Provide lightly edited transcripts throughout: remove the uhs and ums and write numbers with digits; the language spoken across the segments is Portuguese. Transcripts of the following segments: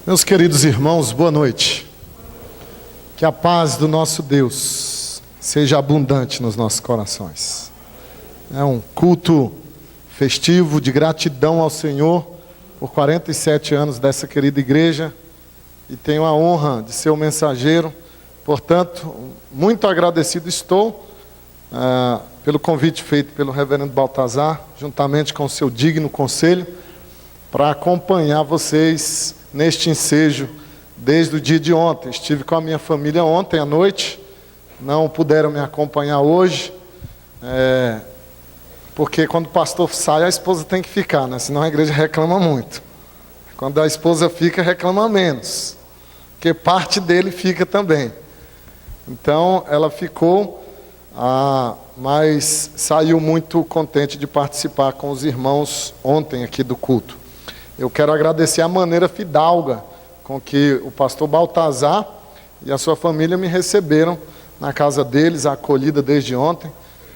Meus queridos irmãos, boa noite. Que a paz do nosso Deus seja abundante nos nossos corações. É um culto festivo de gratidão ao Senhor por 47 anos dessa querida igreja e tenho a honra de ser o mensageiro. Portanto, muito agradecido estou pelo convite feito pelo reverendo Baltazar, juntamente com o seu digno conselho, para acompanhar vocês neste ensejo desde o dia de ontem. Estive com a minha família ontem à noite, não puderam me acompanhar hoje, porque quando o pastor sai, a esposa tem que ficar, né? Senão a igreja reclama muito. Quando a esposa fica, reclama menos, porque parte dele fica também. Então ela ficou, mas saiu muito contente de participar com os irmãos ontem aqui do culto. Eu quero agradecer a maneira fidalga com que o pastor Baltazar e a sua família me receberam na casa deles, a acolhida desde ontem.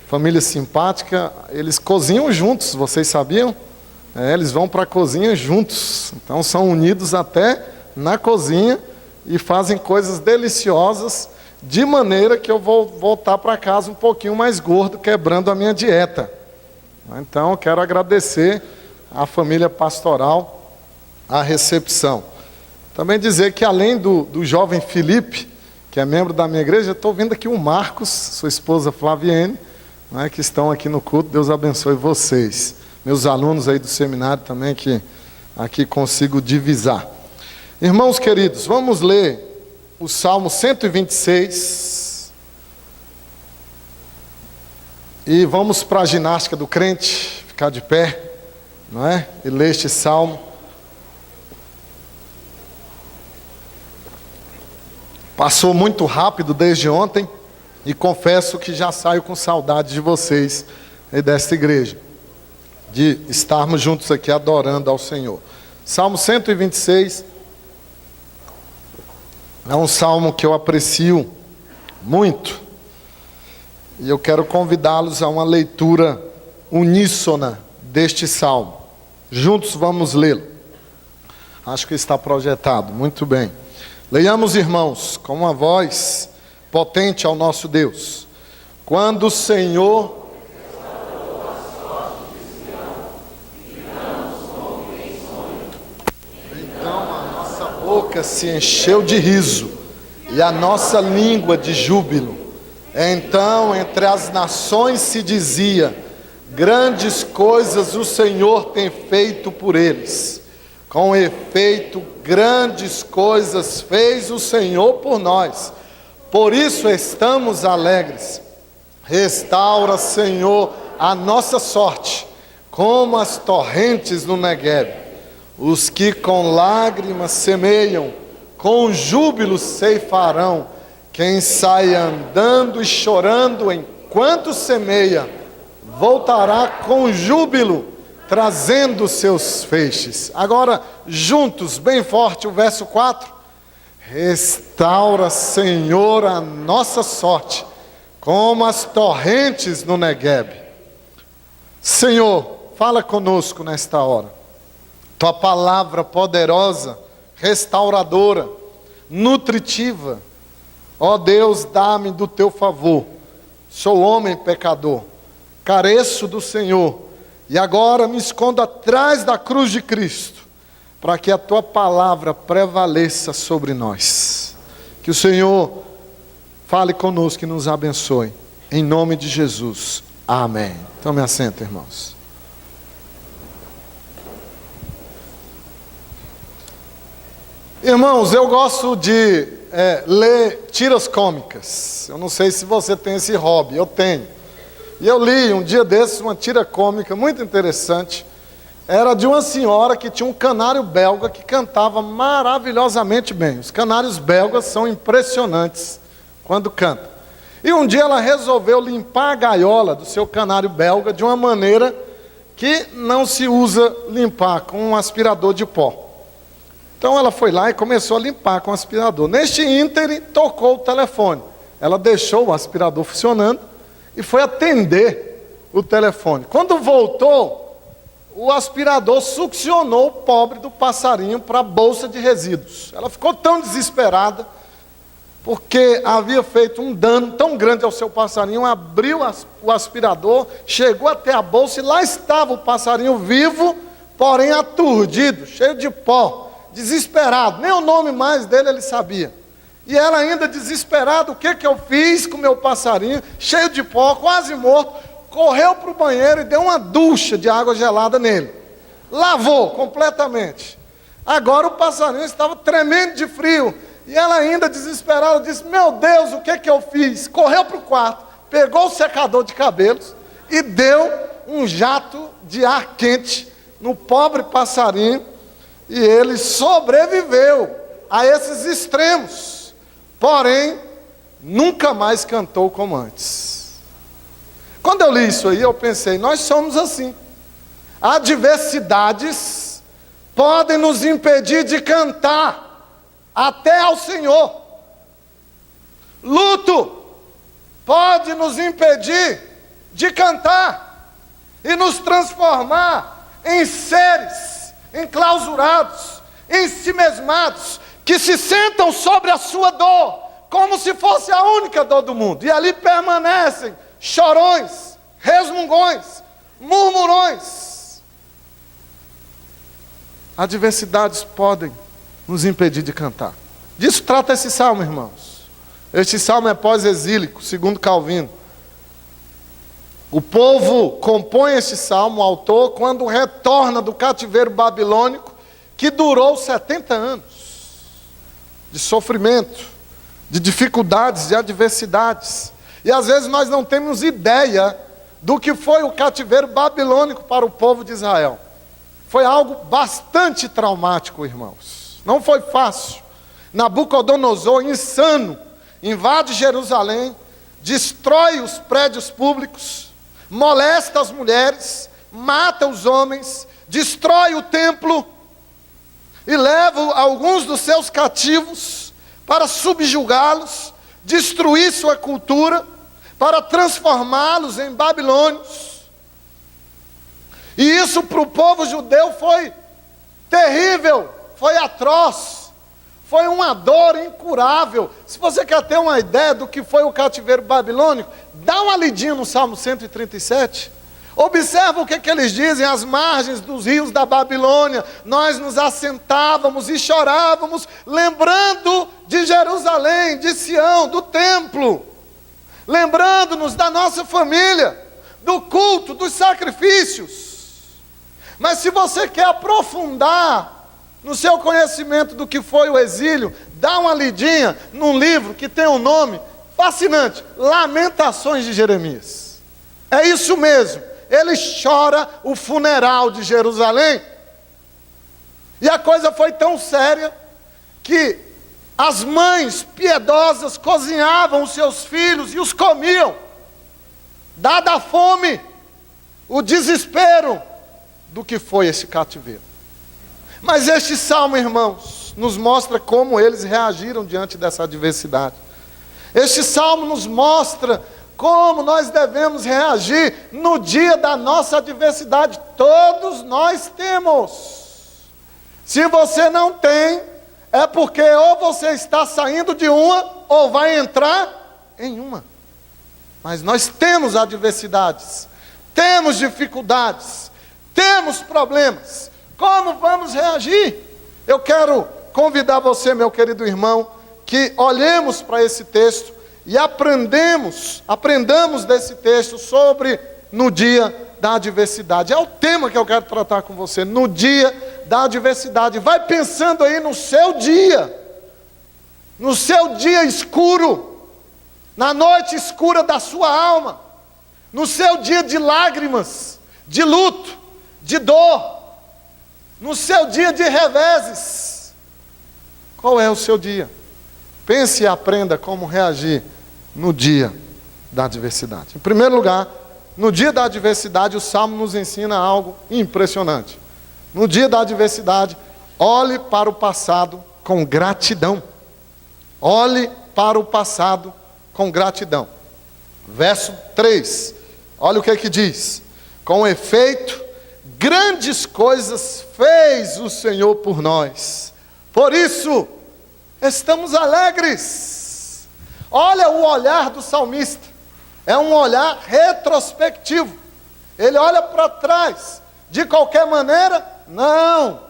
Família simpática, eles cozinham juntos, vocês sabiam? Eles vão para a cozinha juntos, então são unidos até na cozinha e fazem coisas deliciosas, de maneira que eu vou voltar para casa um pouquinho mais gordo, quebrando a minha dieta. Então eu quero agradecer a família pastoral, a recepção. Também dizer que além do jovem Felipe, que é membro da minha igreja, estou vendo aqui o Marcos, sua esposa Flaviene, né, que estão aqui no culto. Deus abençoe vocês. Meus alunos aí do seminário também, que aqui consigo divisar. Irmãos queridos, vamos ler o Salmo 126. E vamos para a ginástica do crente, ficar de pé, não é? E ler este salmo. Passou muito rápido desde ontem e confesso que já saio com saudade de vocês e desta igreja, de estarmos juntos aqui adorando ao Senhor. Salmo 126 é um salmo que eu aprecio muito e eu quero convidá-los a uma leitura uníssona deste salmo. Juntos vamos lê-lo. Acho que está projetado. Muito bem. Leiamos, irmãos, com uma voz potente ao nosso Deus. Quando o Senhor então a nossa boca se encheu de riso e a nossa língua de júbilo. Então entre as nações se dizia: grandes coisas o Senhor tem feito por eles. Com efeito, grandes coisas fez o Senhor por nós. Por isso estamos alegres. Restaura, Senhor, a nossa sorte, como as torrentes no Negueb. Os que com lágrimas semeiam, com júbilo ceifarão. Quem sai andando e chorando enquanto semeia, voltará com júbilo, trazendo seus feixes. Agora, juntos, bem forte, o verso 4. Restaura, Senhor, a nossa sorte, como as torrentes no Negueb. Senhor, fala conosco nesta hora. Tua palavra poderosa, restauradora, nutritiva. Ó Deus, dá-me do teu favor. Sou homem pecador, careço do Senhor, e agora me escondo atrás da cruz de Cristo, para que a tua palavra prevaleça sobre nós. Que o Senhor fale conosco e nos abençoe, em nome de Jesus, amém. Tome assento, irmãos. Irmãos, eu gosto de ler tiras cômicas. Eu não sei se você tem esse hobby, eu tenho. E eu li um dia desses uma tira cômica muito interessante. Era de uma senhora que tinha um canário belga que cantava maravilhosamente bem. Os canários belgas são impressionantes quando cantam. E um dia ela resolveu limpar a gaiola do seu canário belga de uma maneira que não se usa limpar com um aspirador de pó. Então ela foi lá e começou a limpar com o aspirador. Neste ínterim, tocou o telefone. Ela deixou o aspirador funcionando e foi atender o telefone. Quando voltou, o aspirador succionou o pobre do passarinho para a bolsa de resíduos. Ela ficou tão desesperada, porque havia feito um dano tão grande ao seu passarinho, abriu o aspirador, chegou até a bolsa e lá estava o passarinho vivo, porém aturdido, cheio de pó, desesperado, nem o nome mais dele ele sabia. E ela ainda desesperada, o que eu fiz com o meu passarinho, cheio de pó, quase morto, correu para o banheiro e deu uma ducha de água gelada nele. Lavou completamente. Agora o passarinho estava tremendo de frio. E ela ainda desesperada disse, meu Deus, o que eu fiz? Correu para o quarto, pegou o secador de cabelos e deu um jato de ar quente no pobre passarinho. E ele sobreviveu a esses extremos. Porém, nunca mais cantou como antes. Quando eu li isso aí, eu pensei, nós somos assim. Adversidades podem nos impedir de cantar até ao Senhor. Luto pode nos impedir de cantar e nos transformar em seres enclausurados, ensimesmados, que se sentam sobre a sua dor, como se fosse a única dor do mundo, e ali permanecem chorões, resmungões, murmurões. Adversidades podem nos impedir de cantar. Disso trata esse salmo, irmãos. Este salmo é pós-exílico, segundo Calvino. O povo compõe este salmo, o autor, quando retorna do cativeiro babilônico, que durou 70 anos de sofrimento, de dificuldades, de adversidades. E às vezes nós não temos ideia do que foi o cativeiro babilônico para o povo de Israel. Foi algo bastante traumático, irmãos. Não foi fácil. Nabucodonosor, insano, invade Jerusalém, destrói os prédios públicos, molesta as mulheres, mata os homens, destrói o templo e leva alguns dos seus cativos para subjugá-los, destruir sua cultura, para transformá-los em babilônios. E isso para o povo judeu foi terrível, foi atroz, foi uma dor incurável. Se você quer ter uma ideia do que foi o cativeiro babilônico, dá uma lidinha no Salmo 137. Observa o que eles dizem: às margens dos rios da Babilônia, nós nos assentávamos e chorávamos, lembrando de Jerusalém, de Sião, do templo, lembrando-nos da nossa família, do culto, dos sacrifícios. Mas se você quer aprofundar no seu conhecimento do que foi o exílio, dá uma lidinha num livro que tem um nome fascinante: Lamentações de Jeremias. É isso mesmo. Ele chora o funeral de Jerusalém. E a coisa foi tão séria que as mães piedosas cozinhavam os seus filhos e os comiam. Dada a fome, o desespero do que foi esse cativeiro. Mas este salmo, irmãos, nos mostra como eles reagiram diante dessa adversidade. Este salmo nos mostra como nós devemos reagir no dia da nossa adversidade. Todos nós temos. Se você não tem, é porque ou você está saindo de uma, ou vai entrar em uma. Mas nós temos adversidades, temos dificuldades, temos problemas. Como vamos reagir? Eu quero convidar você, meu querido irmão, que olhemos para esse texto e aprendamos desse texto sobre no dia da adversidade. É o tema que eu quero tratar com você, no dia da adversidade. Vai pensando aí no seu dia escuro, na noite escura da sua alma, no seu dia de lágrimas, de luto, de dor, no seu dia de reveses. Qual é o seu dia? Pense e aprenda como reagir no dia da adversidade. Em primeiro lugar, no dia da adversidade, o Salmo nos ensina algo impressionante. No dia da adversidade, olhe para o passado com gratidão. Olhe para o passado com gratidão. Verso 3, olha o que diz: com efeito, grandes coisas fez o Senhor por nós. Por isso, estamos alegres. Olha o olhar do salmista. É um olhar retrospectivo. Ele olha para trás. De qualquer maneira? Não.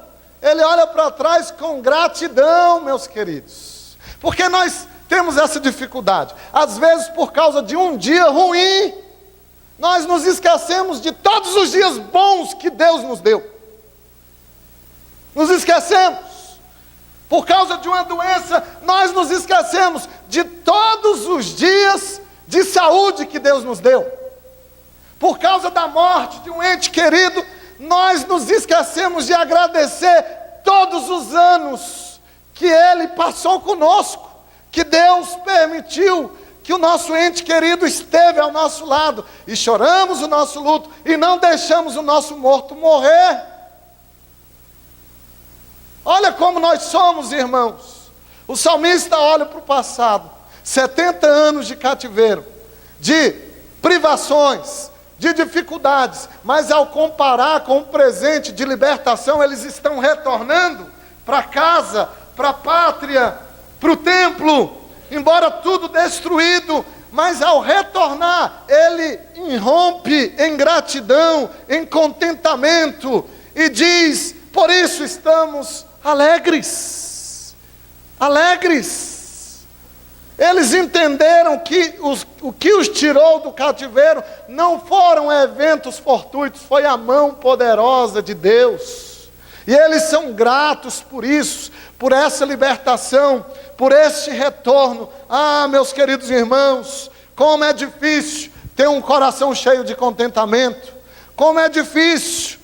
Ele olha para trás com gratidão, meus queridos. Porque nós temos essa dificuldade. Às vezes, por causa de um dia ruim, nós nos esquecemos de todos os dias bons que Deus nos deu. Nos esquecemos. Por causa de uma doença, nós nos esquecemos de todos os dias de saúde que Deus nos deu. Por causa da morte de um ente querido, nós nos esquecemos de agradecer todos os anos que Ele passou conosco, que Deus permitiu que o nosso ente querido esteve ao nosso lado, e choramos o nosso luto, e não deixamos o nosso morto morrer. Olha como nós somos, irmãos. O salmista olha para o passado, 70 anos de cativeiro, de privações, de dificuldades, mas ao comparar com o presente de libertação, eles estão retornando para casa, para a pátria, para o templo, embora tudo destruído, mas ao retornar, ele irrompe em gratidão, em contentamento, e diz: por isso estamos alegres, alegres. Eles entenderam que o que os tirou do cativeiro não foram eventos fortuitos, foi a mão poderosa de Deus. E eles são gratos por isso, por essa libertação, por este retorno. Ah, meus queridos irmãos, como é difícil ter um coração cheio de contentamento. Como é difícil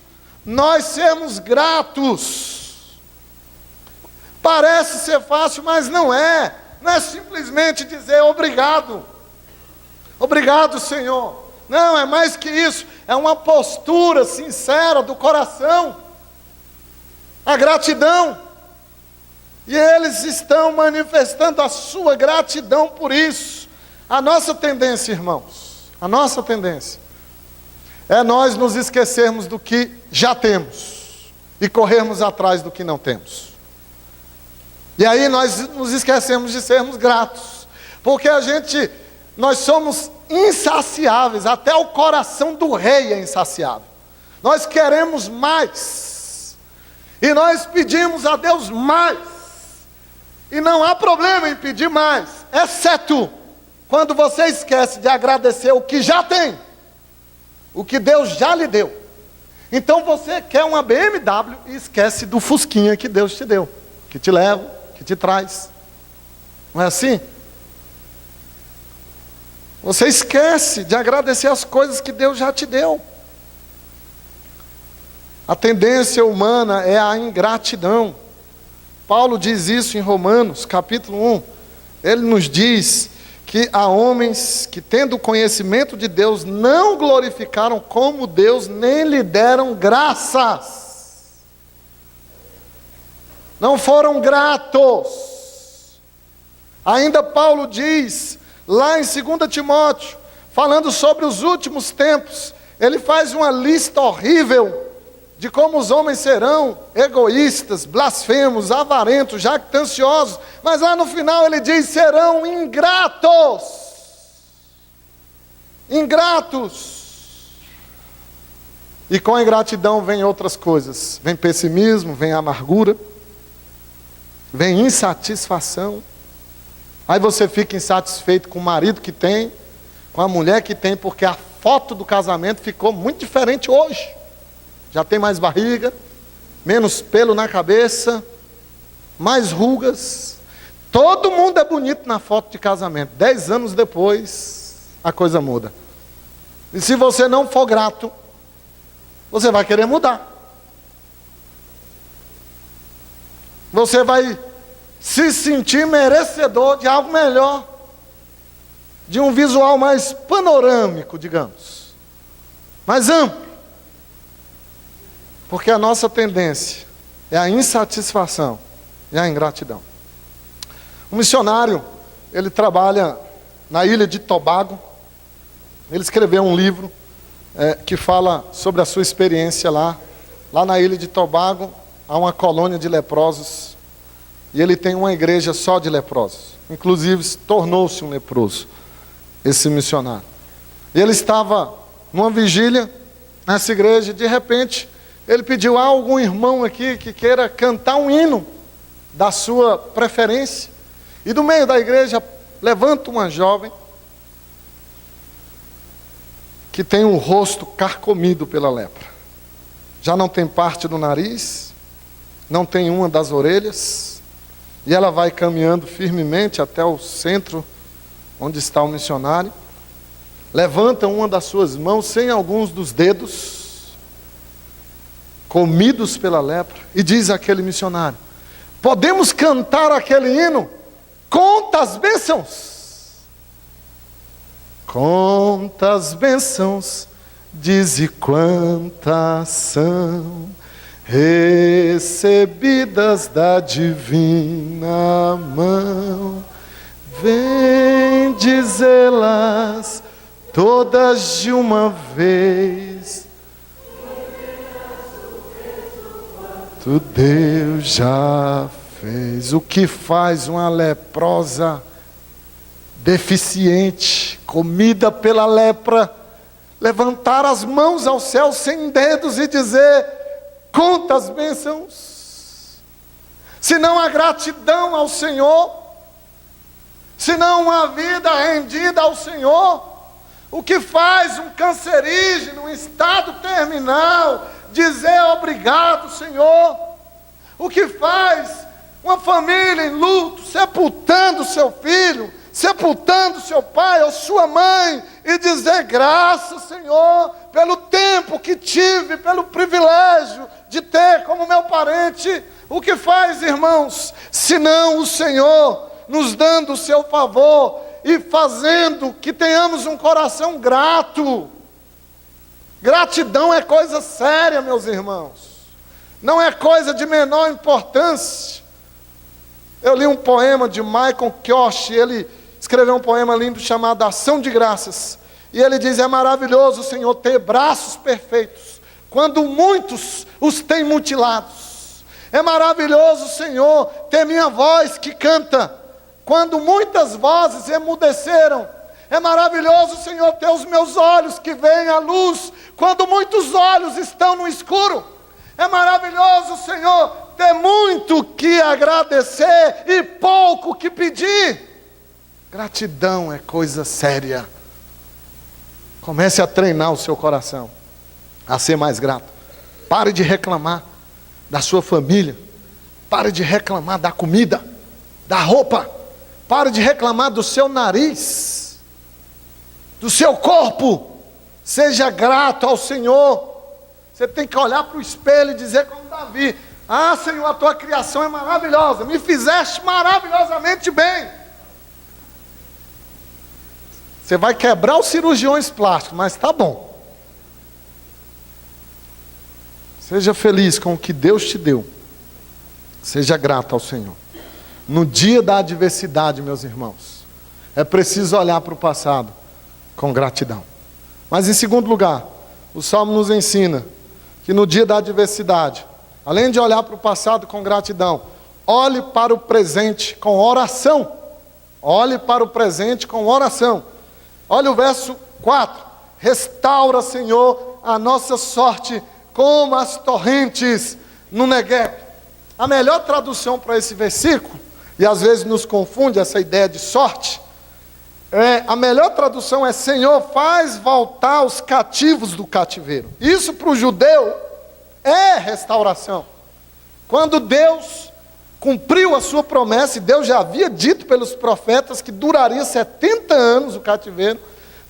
nós sermos gratos. Parece ser fácil, mas não é. Não é simplesmente dizer obrigado. Obrigado, Senhor. Não, é mais que isso. É uma postura sincera do coração. A gratidão. E eles estão manifestando a sua gratidão por isso. A nossa tendência, irmãos, a nossa tendência é nós nos esquecermos do que já temos e corrermos atrás do que não temos. E aí nós nos esquecemos de sermos gratos, porque nós somos insaciáveis, até o coração do rei é insaciável. Nós queremos mais, e nós pedimos a Deus mais, e não há problema em pedir mais, exceto quando você esquece de agradecer o que já tem, o que Deus já lhe deu. Então você quer uma BMW e esquece do fusquinha que Deus te deu, que te leva, que te traz. Não é assim? Você esquece de agradecer as coisas que Deus já te deu. A tendência humana é a ingratidão. Paulo diz isso em Romanos, capítulo 1. Ele nos diz que há homens que, tendo conhecimento de Deus, não glorificaram como Deus, nem lhe deram graças. Não foram gratos. Ainda Paulo diz, lá em 2 Timóteo, falando sobre os últimos tempos, ele faz uma lista horrível de como os homens serão egoístas, blasfemos, avarentos, jactanciosos, mas lá no final ele diz: serão ingratos. Ingratos. E com a ingratidão vem outras coisas, vem pessimismo, vem amargura, vem insatisfação. Aí você fica insatisfeito com o marido que tem, com a mulher que tem, porque a foto do casamento ficou muito diferente hoje. Já tem mais barriga, menos pelo na cabeça, mais rugas. Todo mundo é bonito na foto de casamento. 10 anos depois, a coisa muda. E se você não for grato, você vai querer mudar. Você vai se sentir merecedor de algo melhor, de um visual mais panorâmico, digamos, mais amplo. Porque a nossa tendência é a insatisfação e a ingratidão. Um missionário, ele trabalha na ilha de Tobago. Ele escreveu um livro que fala sobre a sua experiência lá. Lá na ilha de Tobago, há uma colônia de leprosos. E ele tem uma igreja só de leprosos. Inclusive, tornou-se um leproso, esse missionário. E ele estava numa vigília nessa igreja, e de repente, ele pediu a algum irmão aqui que queira cantar um hino da sua preferência. E do meio da igreja, levanta uma jovem que tem o rosto carcomido pela lepra. Já não tem parte do nariz, não tem uma das orelhas, e ela vai caminhando firmemente até o centro onde está o missionário, levanta uma das suas mãos sem alguns dos dedos, comidos pela lepra, e diz àquele missionário: podemos cantar aquele hino? Conta as bênçãos. Conta as bênçãos, dize quantas são recebidas da divina mão. Vem dizê-las todas de uma vez. Tu Deus já fez. O que faz uma leprosa deficiente, comida pela lepra, levantar as mãos ao céu sem dedos e dizer: conta as bênçãos? Se não a gratidão ao Senhor, se não uma vida rendida ao Senhor. O que faz um cancerígeno em estado terminal dizer obrigado, Senhor? O que faz uma família em luto, sepultando seu filho, sepultando seu pai ou sua mãe, e dizer graças, Senhor, pelo tempo que tive, pelo privilégio de ter como meu parente? O que faz, irmãos, senão o Senhor nos dando o seu favor e fazendo que tenhamos um coração grato? Gratidão é coisa séria, meus irmãos, não é coisa de menor importância. Eu li um poema de Michael Kiosh, ele escreveu um poema lindo chamado Ação de Graças, e ele diz: é maravilhoso, Senhor, ter braços perfeitos, quando muitos os têm mutilados. É maravilhoso, Senhor, ter minha voz que canta, quando muitas vozes emudeceram. É maravilhoso, Senhor, ter os meus olhos que veem a luz, quando muitos olhos estão no escuro. É maravilhoso, Senhor, ter muito que agradecer e pouco que pedir. Gratidão é coisa séria. Comece a treinar o seu coração a ser mais grato. Pare de reclamar da sua família. Pare de reclamar da comida, da roupa. Pare de reclamar do seu nariz, do seu corpo. Seja grato ao Senhor. Você tem que olhar para o espelho e dizer como Davi: ah, Senhor, a tua criação é maravilhosa, me fizeste maravilhosamente bem. Você vai quebrar os cirurgiões plásticos, mas está bom. Seja feliz com o que Deus te deu. Seja grato ao Senhor. No dia da adversidade, meus irmãos, é preciso olhar para o passado com gratidão. Mas em segundo lugar, o Salmo nos ensina que no dia da adversidade, além de olhar para o passado com gratidão, olhe para o presente com oração. Olhe para o presente com oração. Olha o verso 4. Restaura, Senhor, a nossa sorte como as torrentes no Negueb. A melhor tradução para esse versículo, e às vezes nos confunde essa ideia de sorte, a melhor tradução é: Senhor, faz voltar os cativos do cativeiro. Isso para o judeu é restauração. Quando Deus cumpriu a sua promessa, e Deus já havia dito pelos profetas que duraria 70 anos o cativeiro.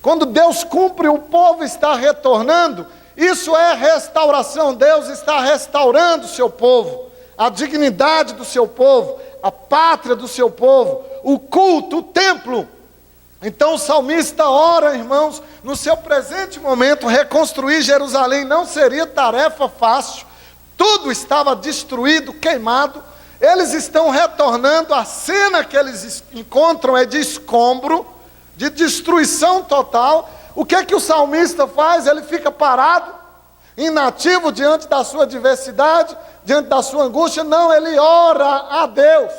Quando Deus cumpre, o povo está retornando. Isso é restauração. Deus está restaurando o seu povo, a dignidade do seu povo, a pátria do seu povo, o culto, o templo. Então o salmista ora, irmãos, no seu presente momento, reconstruir Jerusalém não seria tarefa fácil. Tudo estava destruído, queimado. Eles estão retornando, a cena que eles encontram é de escombro, de destruição total. O que é que o salmista faz? Ele fica parado. inativo diante da sua adversidade, diante da sua angústia. Não, ele ora a Deus.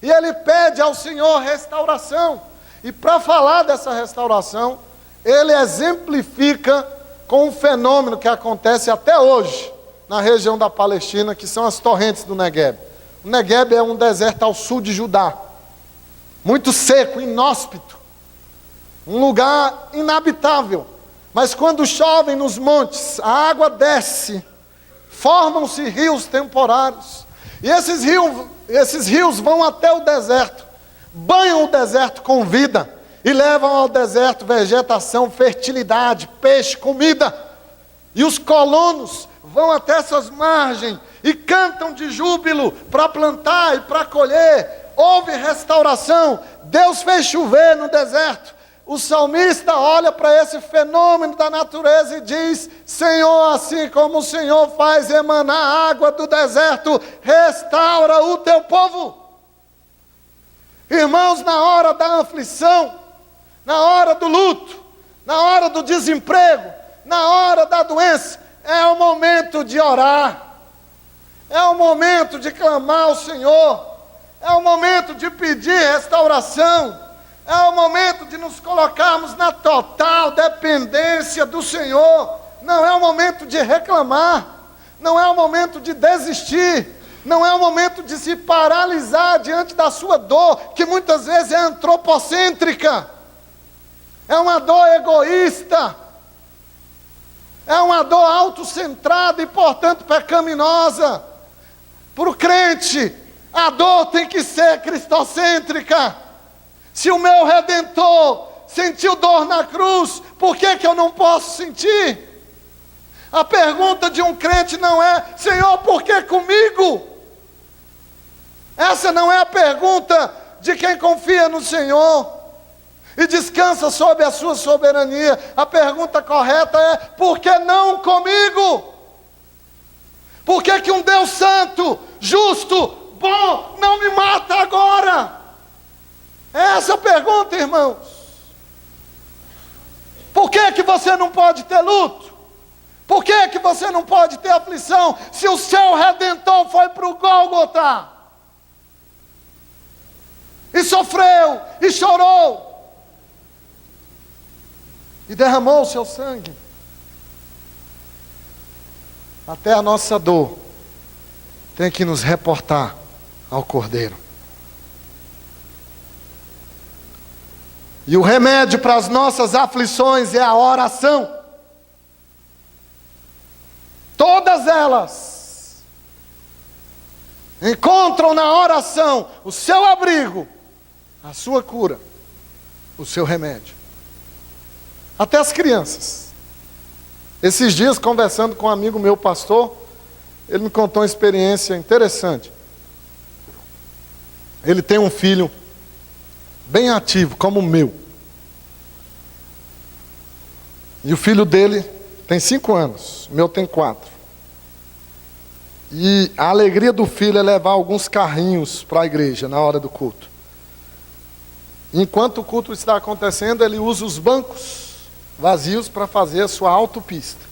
E ele pede ao Senhor restauração. E para falar dessa restauração, ele exemplifica com um fenômeno que acontece até hoje na região da Palestina, que são as torrentes do Negueb. O Negueb é um deserto ao sul de Judá, muito seco, inóspito, um lugar inabitável. Mas quando chove nos montes, a água desce, formam-se rios temporários. E esses rios vão até o deserto, banham o deserto com vida e levam ao deserto vegetação, fertilidade, peixe, comida. E os colonos vão até essas margens e cantam de júbilo para plantar e para colher. Houve restauração, Deus fez chover no deserto. O salmista olha para esse fenômeno da natureza e diz: Senhor, assim como o Senhor faz emanar água do deserto, restaura o teu povo. Irmãos, na hora da aflição, na hora do luto, na hora do desemprego, na hora da doença, é o momento de orar, é o momento de clamar ao Senhor, é o momento de pedir restauração, é o momento de nos colocarmos na total dependência do Senhor. Não é o momento de reclamar, não é o momento de desistir, não é o momento de se paralisar diante da sua dor, que muitas vezes é antropocêntrica, é uma dor egoísta, é uma dor autocentrada e, portanto, pecaminosa. Para o crente, a dor tem que ser cristocêntrica. Se o meu Redentor sentiu dor na cruz, por que eu não posso sentir? A pergunta de um crente não é: Senhor, por que comigo? Essa não é a pergunta de quem confia no Senhor e descansa sob a sua soberania. A pergunta correta é: por que não comigo? Por que um Deus santo, justo, bom, não me mata agora? É essa a pergunta, irmãos. Por que você não pode ter luto? Por que você não pode ter aflição, se o seu Redentor foi para o Gólgota? E sofreu, e chorou, e derramou o seu sangue. Até a nossa dor tem que nos reportar ao Cordeiro. E o remédio para as nossas aflições é a oração. Todas elas encontram na oração o seu abrigo, a sua cura, o seu remédio. Até as crianças. Esses dias, conversando com um amigo meu, pastor, ele me contou uma experiência interessante. Ele tem um filho bem ativo, como o meu. E o filho dele tem 5 anos, o meu tem 4. E a alegria do filho é levar alguns carrinhos para a igreja na hora do culto. Enquanto o culto está acontecendo, ele usa os bancos vazios para fazer a sua autopista.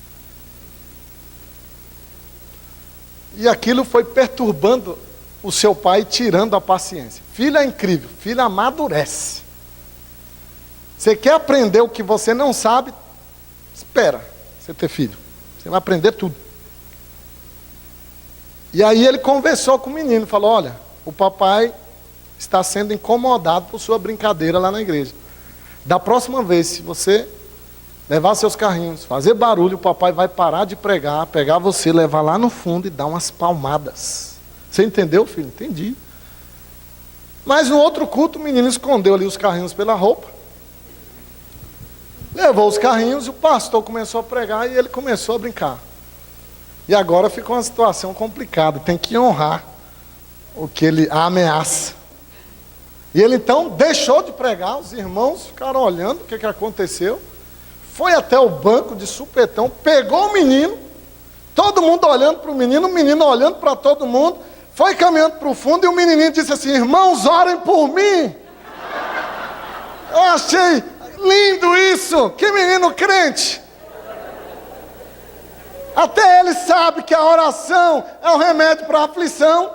E aquilo foi perturbando o seu pai, tirando a paciência. Filho é incrível, filho amadurece. Você quer aprender o que você não sabe? Espera você ter filho. Você vai aprender tudo. E aí ele conversou com o menino, falou: olha, o papai está sendo incomodado por sua brincadeira lá na igreja. Da próxima vez, se você levar seus carrinhos, fazer barulho, o papai vai parar de pregar, pegar você, levar lá no fundo e dar umas palmadas. Você entendeu, filho? Entendi. Mas no outro culto, o menino escondeu ali os carrinhos pela roupa, levou os carrinhos e o pastor começou a pregar e ele começou a brincar. E agora ficou uma situação complicada, tem que honrar a ameaça. E ele então deixou de pregar, os irmãos ficaram olhando o que aconteceu, foi até o banco de supetão, pegou o menino, todo mundo olhando para o menino olhando para todo mundo, foi caminhando para o fundo e o menininho disse assim: irmãos, orem por mim. Eu achei lindo isso, que menino crente. Até ele sabe que a oração é um remédio para a aflição.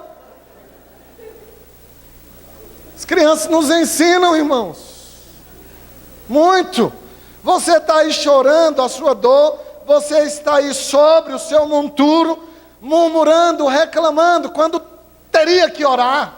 As crianças nos ensinam, irmãos. Muito. Você está aí chorando a sua dor, você está aí sobre o seu monturo, murmurando, reclamando, quando teria que orar,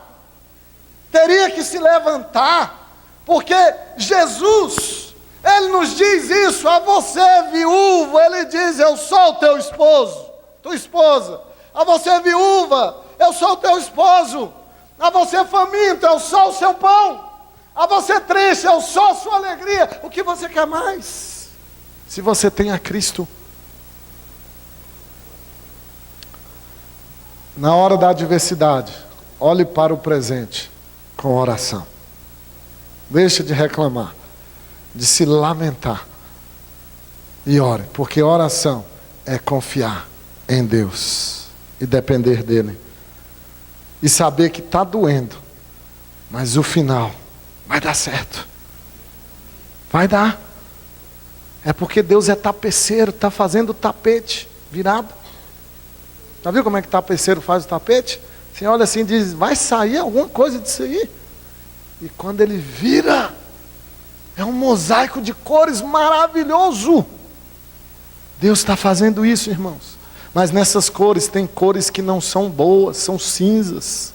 teria que se levantar, porque Jesus, Ele nos diz isso, a você viúva, Ele diz, eu sou o teu esposo, tua esposa, a você viúva, eu sou o teu esposo, a você faminto, eu sou o seu pão, a você triste, eu sou a sua alegria. O que você quer mais? Se você tem a Cristo. Na hora da adversidade, olhe para o presente com oração. Deixe de reclamar, de se lamentar. E ore, porque oração é confiar em Deus e depender dEle. E saber que está doendo, mas o final vai dar certo. Vai dar. É porque Deus é tapeceiro, está fazendo o tapete virado. Já viu como é que o tapeceiro faz o tapete? Você olha assim e diz, vai sair alguma coisa disso aí. E quando ele vira, é um mosaico de cores maravilhoso. Deus está fazendo isso, irmãos. Mas nessas cores, tem cores que não são boas, são cinzas.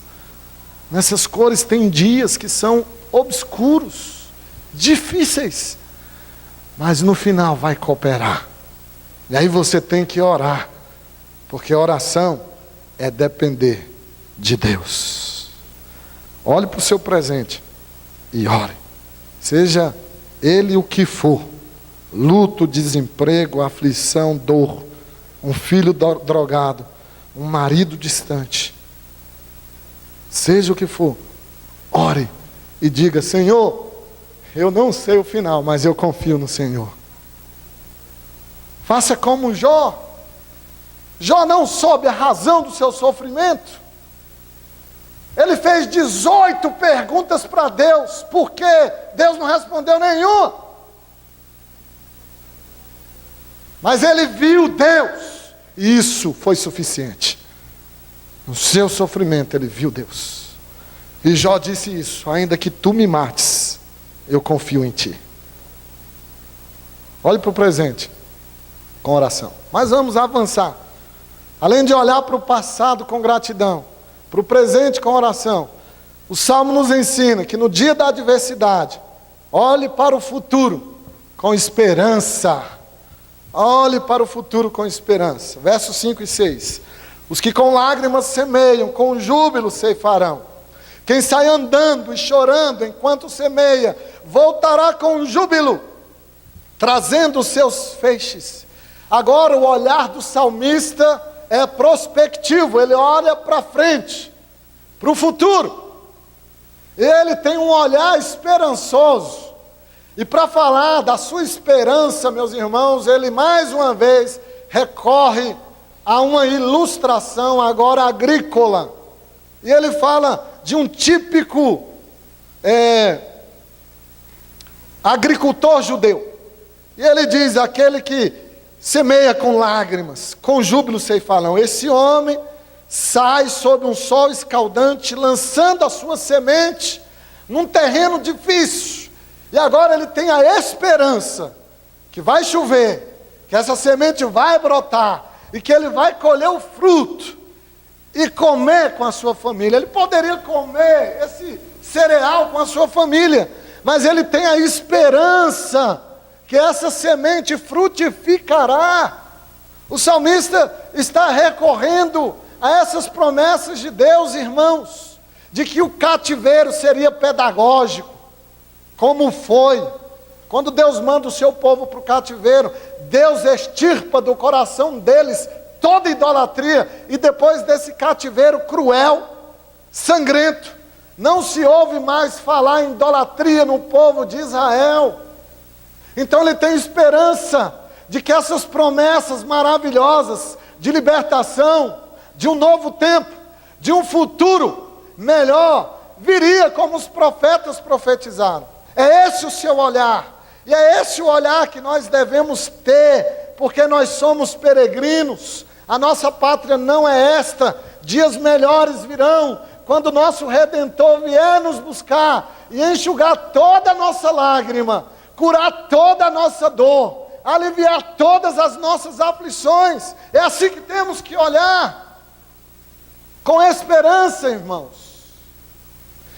Nessas cores tem dias que são obscuros, difíceis. Mas no final vai cooperar. E aí você tem que orar. Porque oração é depender de Deus. Olhe para o seu presente e ore. Seja ele o que for. Luto, desemprego, aflição, dor. Um filho drogado. Um marido distante. Seja o que for. Ore e diga, Senhor, eu não sei o final, mas eu confio no Senhor. Faça como Jó. Jó não soube a razão do seu sofrimento. Ele fez 18 perguntas para Deus. Por quê? Deus não respondeu nenhuma. Mas ele viu Deus. E isso foi suficiente. No seu sofrimento ele viu Deus. E Jó disse isso. Ainda que tu me mates, eu confio em ti. Olhe para o presente com oração. Mas vamos avançar. Além de olhar para o passado com gratidão, para o presente com oração, o Salmo nos ensina que no dia da adversidade, olhe para o futuro com esperança. Olhe para o futuro com esperança. Versos 5 e 6. Os que com lágrimas semeiam, com júbilo ceifarão. Quem sai andando e chorando enquanto semeia, voltará com júbilo, trazendo os seus feixes. Agora o olhar do salmista é prospectivo, ele olha para frente, para o futuro. Ele tem um olhar esperançoso. E para falar da sua esperança, meus irmãos, ele mais uma vez recorre a uma ilustração agora agrícola. E ele fala de um típico agricultor judeu. E ele diz, aquele que semeia com lágrimas, com júbilo ceifarão. Esse homem sai sob um sol escaldante, lançando a sua semente num terreno difícil. E agora ele tem a esperança que vai chover, que essa semente vai brotar e que ele vai colher o fruto e comer com a sua família. Ele poderia comer esse cereal com a sua família, mas ele tem a esperança que essa semente frutificará. O salmista está recorrendo a essas promessas de Deus, irmãos, de que o cativeiro seria pedagógico, como foi. Quando Deus manda o seu povo para o cativeiro, Deus extirpa do coração deles toda idolatria, e depois desse cativeiro cruel, sangrento, não se ouve mais falar em idolatria no povo de Israel. Então ele tem esperança de que essas promessas maravilhosas de libertação, de um novo tempo, de um futuro melhor, viria como os profetas profetizaram. É esse o seu olhar, e é esse o olhar que nós devemos ter Porque nós somos peregrinos, a nossa pátria não é esta, dias melhores virão, quando o nosso Redentor vier nos buscar e enxugar toda a nossa lágrima, curar toda a nossa dor, aliviar todas as nossas aflições. É assim que temos que olhar, com esperança, irmãos.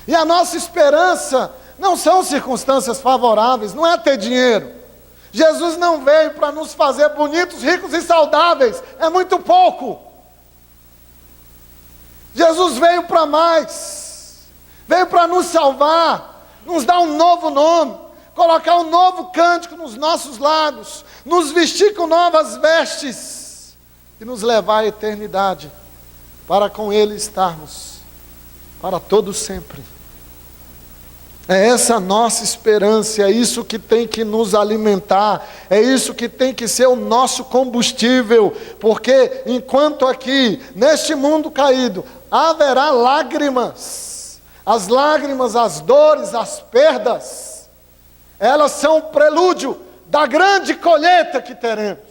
E a nossa esperança não são circunstâncias favoráveis, não é ter dinheiro. Jesus não veio para nos fazer bonitos, ricos e saudáveis, é muito pouco. Jesus veio para mais, veio para nos salvar, nos dar um novo nome, colocar um novo cântico nos nossos lábios, nos vestir com novas vestes e nos levar à eternidade, para com Ele estarmos para todo sempre. É essa a nossa esperança, é isso que tem que nos alimentar, é isso que tem que ser o nosso combustível, porque enquanto aqui, neste mundo caído, haverá lágrimas, as lágrimas, as dores, as perdas, elas são o prelúdio da grande colheita que teremos.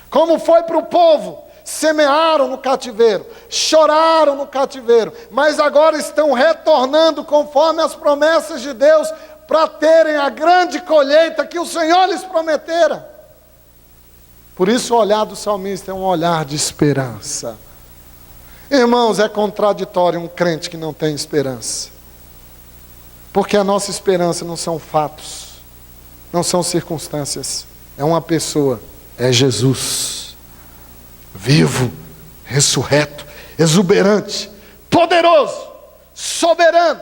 Como foi para o povo, semearam no cativeiro, choraram no cativeiro, mas agora estão retornando conforme as promessas de Deus, para terem a grande colheita que o Senhor lhes prometera. Por isso o olhar do salmista é um olhar de esperança. Irmãos, é contraditório um crente que não tem esperança, porque a nossa esperança não são fatos, não são circunstâncias, é uma pessoa, é Jesus. Vivo, ressurreto, exuberante, poderoso, soberano,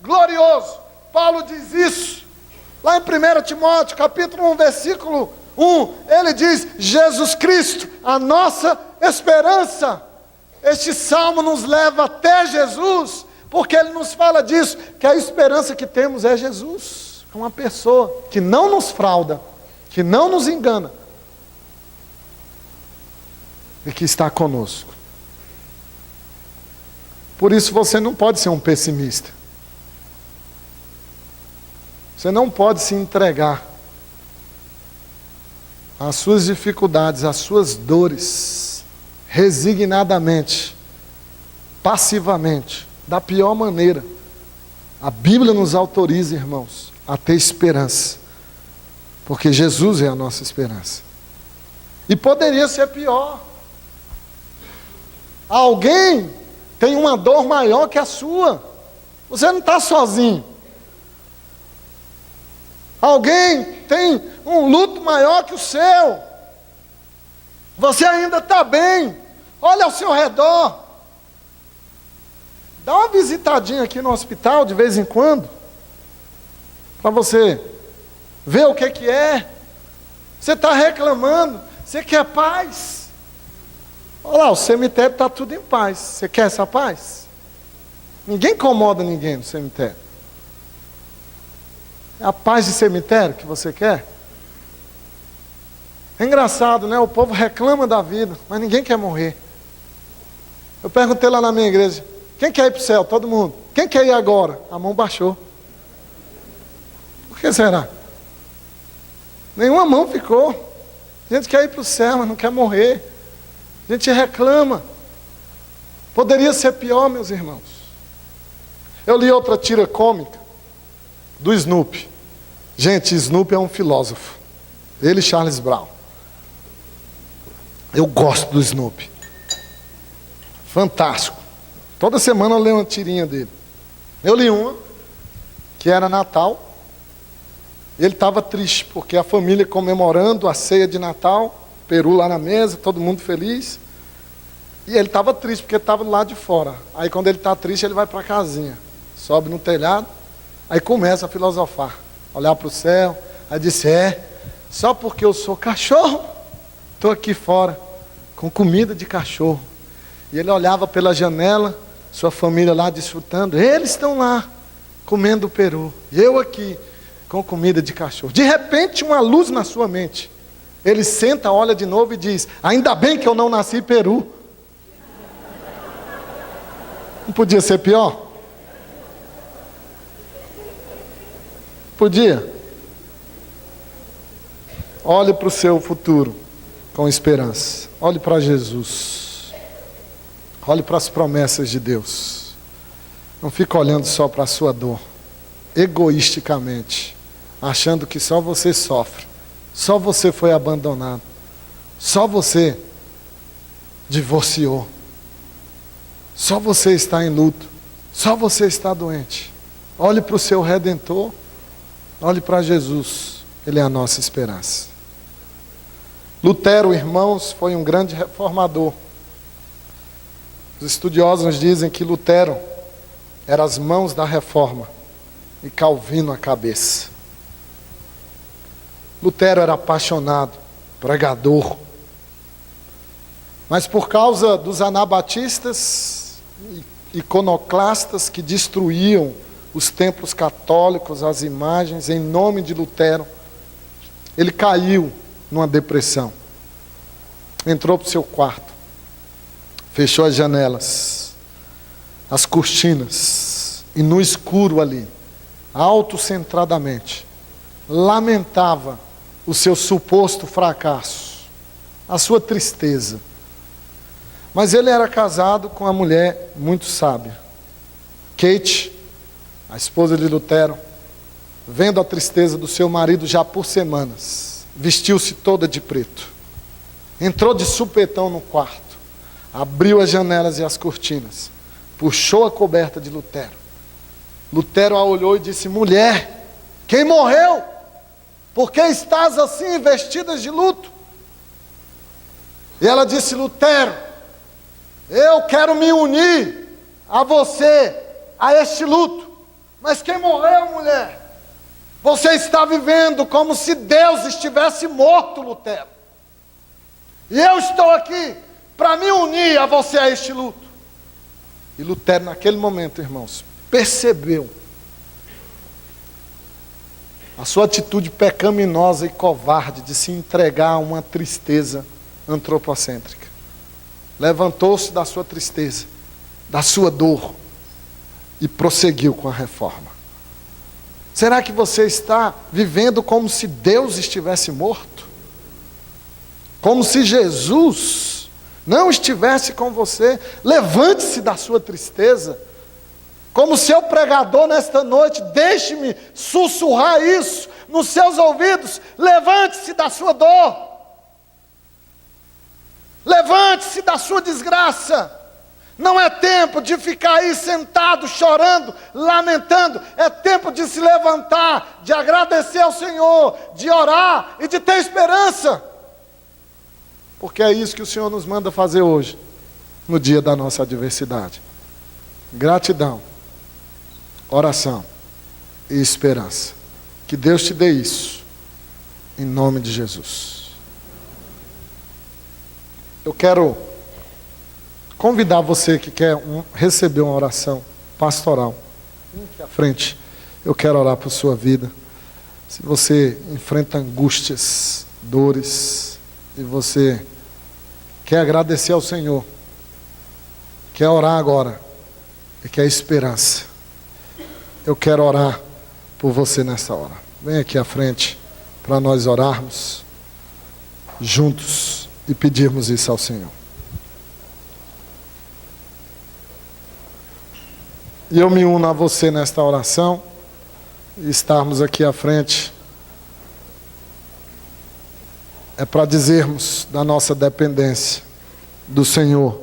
glorioso. Paulo diz isso, lá em 1 Timóteo, capítulo 1, versículo 1, ele diz, Jesus Cristo, a nossa esperança. Este salmo nos leva até Jesus, porque ele nos fala disso, que a esperança que temos é Jesus, uma pessoa que não nos frauda, que não nos engana, e que está conosco. Por isso você não pode ser um pessimista. Você não pode se entregar às suas dificuldades, às suas dores, resignadamente, passivamente, da pior maneira. A Bíblia nos autoriza, irmãos, a ter esperança, porque Jesus é a nossa esperança. E poderia ser pior. Alguém tem uma dor maior que a sua. Você não está sozinho. Alguém tem um luto maior que o seu. Você ainda está bem. Olha ao seu redor. Dá uma visitadinha aqui no hospital de vez em quando, para você ver o que é. Você está reclamando. Você quer paz. Olha lá, o cemitério está tudo em paz. Você quer essa paz? Ninguém incomoda ninguém no cemitério. É a paz de cemitério que você quer? É engraçado, né? O povo reclama da vida, mas ninguém quer morrer. Eu perguntei lá na minha igreja, quem quer ir para o céu? Todo mundo. Quem quer ir agora? A mão baixou. Por que será? Nenhuma mão ficou. A gente quer ir para o céu, mas não quer morrer. A gente reclama. Poderia ser pior, meus irmãos. Eu li outra tira cômica do Snoopy. Gente, Snoopy é um filósofo. Ele e Charles Brown. Eu gosto do Snoopy. Fantástico. Toda semana eu leio uma tirinha dele. Eu li uma, que era Natal. Ele estava triste, porque a família comemorando a ceia de Natal, peru lá na mesa, todo mundo feliz. E ele estava triste, porque estava do lado de fora. Aí quando ele está triste, ele vai para a casinha. Sobe no telhado, aí começa a filosofar. Olhar para o céu, aí disse, só porque eu sou cachorro, estou aqui fora, com comida de cachorro. E ele olhava pela janela, sua família lá desfrutando. Eles estão lá, comendo o peru. E eu aqui, com comida de cachorro. De repente, uma luz na sua mente. Ele senta, olha de novo e diz, ainda bem que eu não nasci peru. Não podia ser pior? Podia? Olhe para o seu futuro com esperança. Olhe para Jesus. Olhe para as promessas de Deus. Não fique olhando só para a sua dor, egoisticamente, achando que só você sofre, só você foi abandonado, só você divorciou, só você está em luto, só você está doente. Olhe para o seu Redentor, olhe para Jesus, Ele é a nossa esperança. Lutero, irmãos, foi um grande reformador. Os estudiosos dizem que Lutero era as mãos da reforma e Calvino a cabeça. Lutero era apaixonado, pregador, mas por causa dos anabatistas e iconoclastas que destruíam os templos católicos, as imagens, em nome de Lutero, ele caiu numa depressão. Entrou para o seu quarto, fechou as janelas, as cortinas, e no escuro ali, autocentradamente, lamentava o seu suposto fracasso, a sua tristeza. Mas ele era casado com uma mulher muito sábia. Kate, a esposa de Lutero, vendo a tristeza do seu marido já por semanas, vestiu-se toda de preto, entrou de supetão no quarto, abriu as janelas e as cortinas, puxou a coberta de Lutero. Lutero a olhou e disse: mulher, quem morreu? Por que estás assim, vestidas de luto? E ela disse: Lutero, eu quero me unir a você, a este luto. Mas quem morreu, mulher? Você está vivendo como se Deus estivesse morto, Lutero. E eu estou aqui para me unir a você a este luto. E Lutero, naquele momento, irmãos, percebeu a sua atitude pecaminosa e covarde de se entregar a uma tristeza antropocêntrica. Levantou-se da sua tristeza, da sua dor, e prosseguiu com a reforma. Será que você está vivendo como se Deus estivesse morto? Como se Jesus não estivesse com você? Levante-se da sua tristeza. Como seu pregador nesta noite, deixe-me sussurrar isso nos seus ouvidos. Levante-se da sua dor. Levante-se da sua desgraça. Não é tempo de ficar aí sentado, chorando, lamentando. É tempo de se levantar, de agradecer ao Senhor, de orar e de ter esperança. Porque é isso que o Senhor nos manda fazer hoje, no dia da nossa adversidade. Gratidão, oração e esperança. Que Deus te dê isso, em nome de Jesus. Eu quero convidar você que quer receber uma oração pastoral. Vem aqui à frente, eu quero orar por sua vida. Se você enfrenta angústias, dores, e você quer agradecer ao Senhor, quer orar agora, e quer esperança, eu quero orar por você nessa hora. Vem aqui à frente, para nós orarmos juntos e pedirmos isso ao Senhor. E eu me uno a você nesta oração, e estarmos aqui à frente, é para dizermos da nossa dependência do Senhor,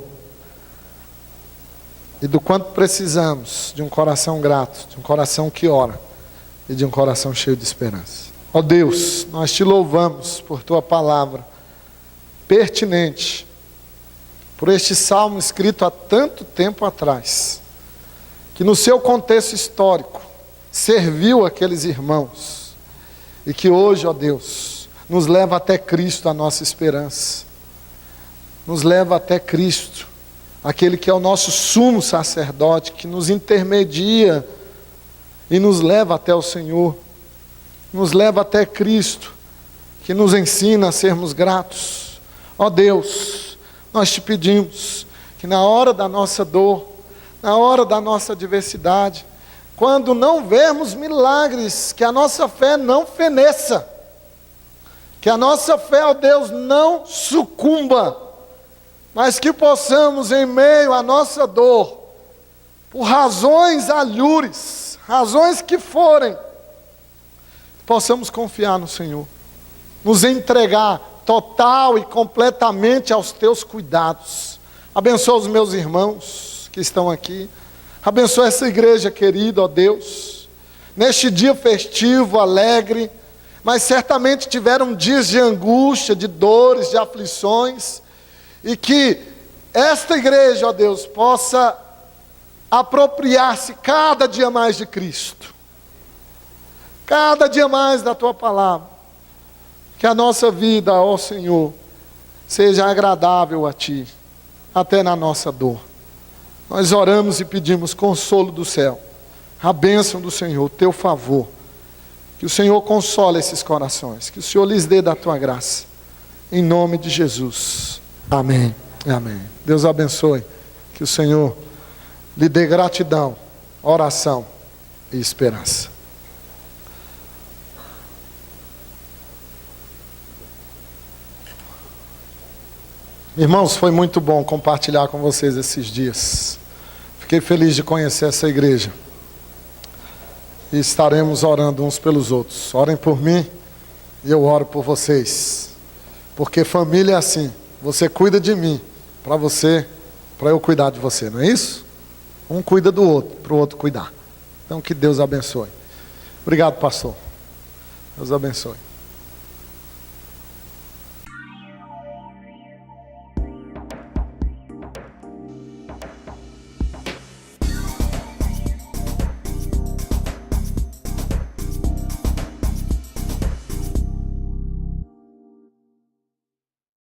e do quanto precisamos de um coração grato, de um coração que ora, e de um coração cheio de esperança. Ó Deus, nós te louvamos por tua palavra pertinente, por este salmo escrito há tanto tempo atrás, que no seu contexto histórico serviu aqueles irmãos, e que hoje, ó Deus, nos leva até Cristo a nossa esperança, nos leva até Cristo, aquele que é o nosso sumo sacerdote, que nos intermedia e nos leva até o Senhor, nos leva até Cristo, que nos ensina a sermos gratos. Ó Deus, nós te pedimos que na hora da nossa dor, na hora da nossa adversidade, quando não vermos milagres, que a nossa fé não feneça, Que a nossa fé, ó Deus, não sucumba, mas que possamos, em meio à nossa dor, por razões alhures, razões que forem, possamos confiar no Senhor, nos entregar total e completamente aos teus cuidados. Abençoa os meus irmãos que estão aqui, abençoa essa igreja querida, ó Deus, neste dia festivo, alegre, mas certamente tiveram dias de angústia, de dores, de aflições, e que esta igreja, ó Deus, possa apropriar-se cada dia mais de Cristo, cada dia mais da Tua palavra, que a nossa vida, ó Senhor, seja agradável a Ti, até na nossa dor. Nós oramos e pedimos consolo do céu, a bênção do Senhor, o Teu favor, que o Senhor console esses corações, que o Senhor lhes dê da Tua graça, em nome de Jesus, amém, amém. Deus abençoe, que o Senhor lhe dê gratidão, oração e esperança. Irmãos, foi muito bom compartilhar com vocês esses dias. Fiquei feliz de conhecer essa igreja. E estaremos orando uns pelos outros. Orem por mim e eu oro por vocês. Porque família é assim. Você cuida de mim para eu cuidar de você, não é isso? Um cuida do outro, para o outro cuidar. Então que Deus abençoe. Obrigado, pastor. Deus abençoe.